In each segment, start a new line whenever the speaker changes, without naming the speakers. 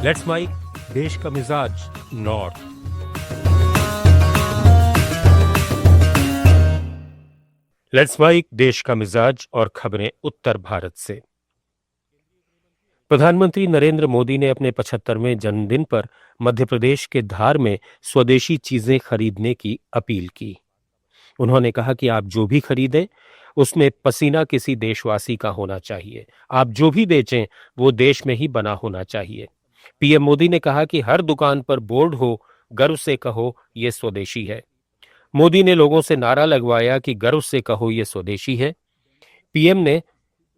Let's mic देश का मिजाज नॉर्थ। लेट्स माइक देश का मिजाज और खबरें उत्तर भारत से। प्रधानमंत्री नरेंद्र मोदी ने अपने 75वें जन्मदिन पर मध्य प्रदेश के धार में स्वदेशी चीजें खरीदने की अपील की। उन्होंने कहा कि आप जो भी खरीदें उसमें पसीना किसी देशवासी का होना चाहिए। आप जो भी बेचें वो देश में ही बना होना चाहिए। पीएम मोदी ने कहा कि हर दुकान पर बोर्ड हो, गर्व से कहो ये स्वदेशी है। मोदी ने लोगों से नारा लगवाया कि गर्व से कहो ये स्वदेशी है। पीएम ने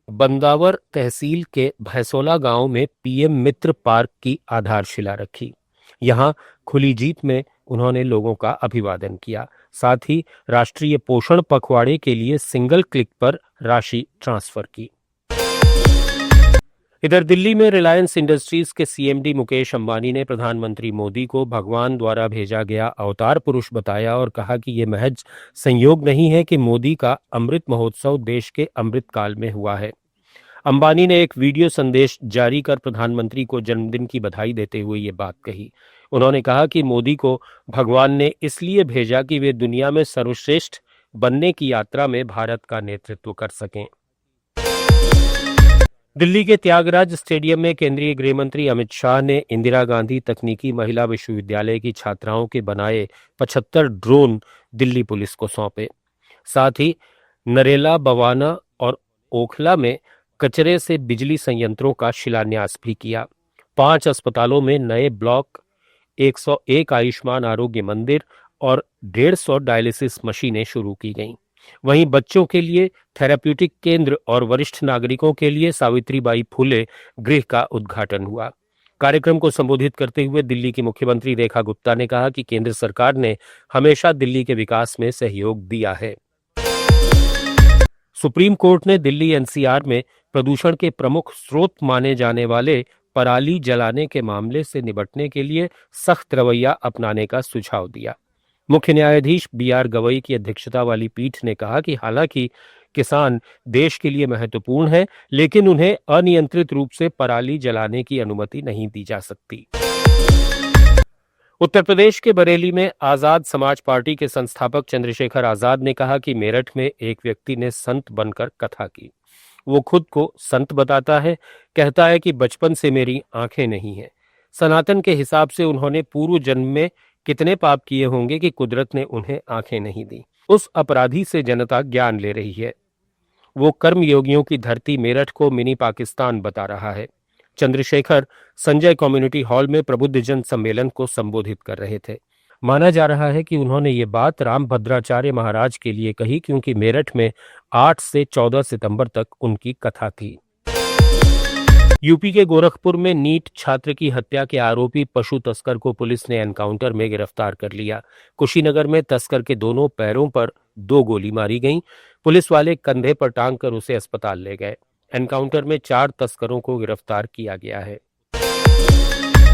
बंदावर तहसील के भैसोला गांव में पीएम मित्र पार्क की आधारशिला रखी। यहां खुली जीप में उन्होंने लोगों का अभिवादन किया। साथ ही राष्ट्रीय पोषण पखवाड़े के लिए सिंगल क्लिक पर राशि ट्रांसफर की। इधर दिल्ली में रिलायंस इंडस्ट्रीज के सीएमडी मुकेश अंबानी ने प्रधानमंत्री मोदी को भगवान द्वारा भेजा गया अवतार पुरुष बताया और कहा कि यह महज संयोग नहीं है कि मोदी का अमृत महोत्सव देश के अमृत काल में हुआ है। अंबानी ने एक वीडियो संदेश जारी कर प्रधानमंत्री को जन्मदिन की बधाई देते हुए ये बात कही। उन्होंने कहा कि मोदी को भगवान ने इसलिए भेजा कि वे दुनिया में सर्वश्रेष्ठ बनने की यात्रा में भारत का नेतृत्व कर सकें। दिल्ली के त्यागराज स्टेडियम में केंद्रीय गृह मंत्री अमित शाह ने इंदिरा गांधी तकनीकी महिला विश्वविद्यालय की छात्राओं के बनाए 75 ड्रोन दिल्ली पुलिस को सौंपे। साथ ही नरेला, बवाना और ओखला में कचरे से बिजली संयंत्रों का शिलान्यास भी किया। 5 अस्पतालों में नए ब्लॉक, 101 आयुष्मान आरोग्य मंदिर और 150 डायलिसिस मशीनें शुरू की गईं। वहीं बच्चों के लिए थेराप्यूटिक केंद्र और वरिष्ठ नागरिकों के लिए सावित्रीबाई फुले गृह का उद्घाटन हुआ। कार्यक्रम को संबोधित करते हुए दिल्ली की मुख्यमंत्री रेखा गुप्ता ने कहा कि केंद्र सरकार ने हमेशा दिल्ली के विकास में सहयोग दिया है। सुप्रीम कोर्ट ने दिल्ली एनसीआर में प्रदूषण के प्रमुख स्रोत माने जाने वाले पराली जलाने के मामले से निपटने के लिए सख्त रवैया अपनाने का सुझाव दिया। मुख्य न्यायाधीश बीआर गवई की अध्यक्षता वाली पीठ ने कहा कि हालांकि किसान देश के लिए महत्वपूर्ण है, लेकिन उन्हें अनियंत्रित रूप से पराली जलाने की अनुमति नहीं दी जा सकती। उत्तर प्रदेश के बरेली में आजाद समाज पार्टी के संस्थापक चंद्रशेखर आजाद ने कहा कि मेरठ में एक व्यक्ति ने संत बनकर कथा की। वो खुद को संत बताता है, कहता है कि बचपन से मेरी आंखें नहीं हैं। सनातन के हिसाब से उन्होंने पूर्व जन्म में कितने पाप किए होंगे कि कुदरत ने उन्हें आंखें नहीं दी। उस अपराधी से जनता ज्ञान ले रही है। वो कर्मयोगियों की धरती मेरठ को मिनी पाकिस्तान बता रहा है। चंद्रशेखर संजय कम्युनिटी हॉल में प्रबुद्धजन सम्मेलन को संबोधित कर रहे थे। माना जा रहा है कि उन्होंने ये बात रामभद्राचार्य महाराज के लिए कही, क्योंकि मेरठ में 8 से 14 सितंबर तक उनकी कथा थी। यूपी के गोरखपुर में नीट छात्र की हत्या के आरोपी पशु तस्कर को पुलिस ने एनकाउंटर में गिरफ्तार कर लिया। कुशीनगर में तस्कर के दोनों पैरों पर 2 गोली मारी गईं। पुलिस वाले कंधे पर टांग कर उसे अस्पताल ले गए। एनकाउंटर में 4 तस्करों को गिरफ्तार किया गया है।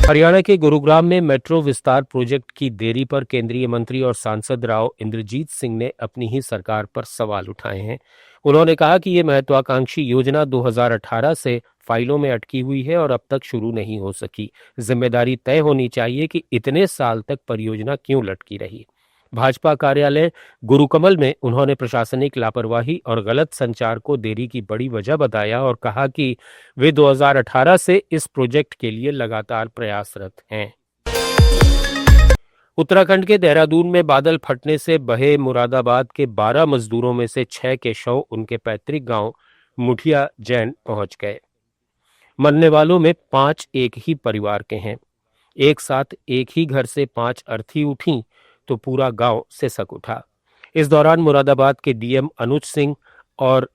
हरियाणा के गुरुग्राम में मेट्रो विस्तार प्रोजेक्ट की देरी पर केंद्रीय मंत्री और सांसद राव इंद्रजीत सिंह ने अपनी ही सरकार पर सवाल उठाए हैं। उन्होंने कहा कि ये महत्वाकांक्षी योजना 2018 से फाइलों में अटकी हुई है और अब तक शुरू नहीं हो सकी। जिम्मेदारी तय होनी चाहिए कि इतने साल तक परियोजना क्यों लटकी रही। भाजपा कार्यालय गुरुकमल में उन्होंने प्रशासनिक लापरवाही और गलत संचार को देरी की बड़ी वजह बताया और कहा कि वे 2018 से इस प्रोजेक्ट के लिए लगातार प्रयासरत हैं। उत्तराखंड के देहरादून में बादल फटने से बहे मुरादाबाद के 12 मजदूरों में से 6 के शव उनके पैतृक गांव मुठिया जैन पहुंच गए। मरने वालों में 5 एक ही परिवार के हैं। एक साथ एक ही घर से 5 अर्थी उठी तो पूरा गांव सिसक उठा। इस दौरान मुरादाबाद के डीएम अनुज सिंह और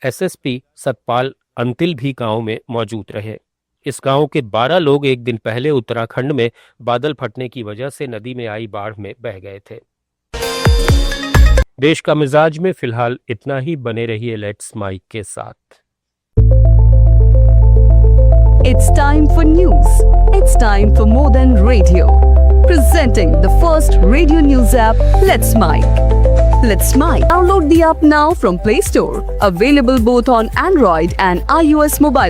एसएसपी सतपाल अंतिल भी गांव में मौजूद रहे। इस गांव के 12 लोग एक दिन पहले उत्तराखंड में बादल फटने की वजह से नदी में आई बाढ़ में बह गए थे। देश का मिजाज में फिलहाल इतना ही। बने रहिए लेट्स माइक के साथ।
It's time for news. It's time for more than radio. Presenting the first radio news app, Let's Mic. Let's Mic. Download the app now from Play Store. Available both on Android and iOS mobile.